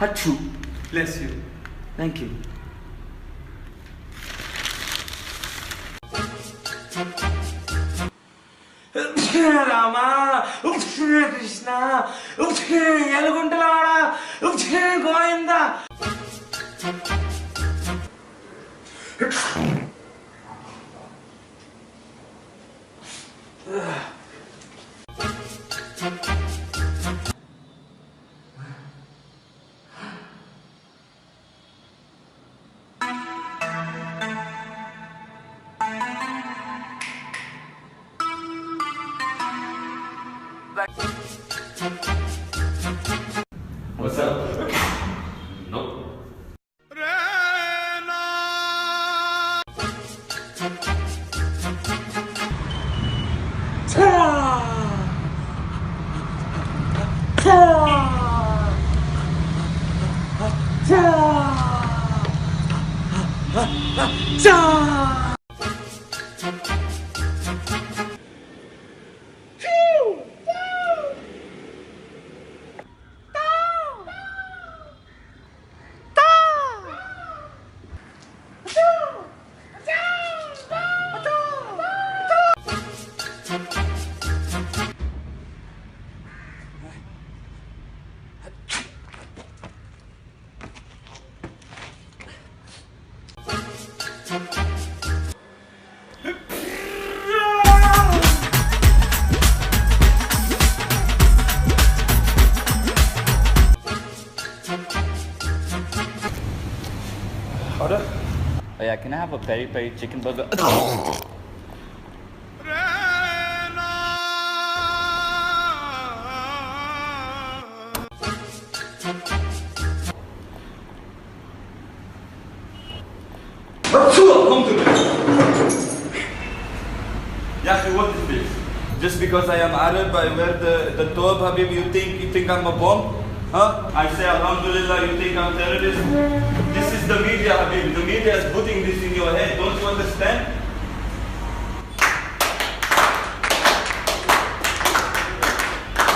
Hachu. Bless you. Thank you. Rama, Krishna, Yalaguntalada, Govinda. What's up? Nope. Order. Oh yeah, can I have a peri peri chicken burger? Yahi, what is this? Just because I am Arab, I wear the toab, Habib, you think I'm a bomb? Huh? I say Alhamdulillah, you think I'm terrorist? This is the media, Habib. The media is putting this in your head. Don't you understand?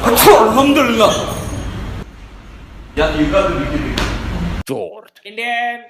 Alhamdulillah. Yeah, you got to be kidding. George. Indian.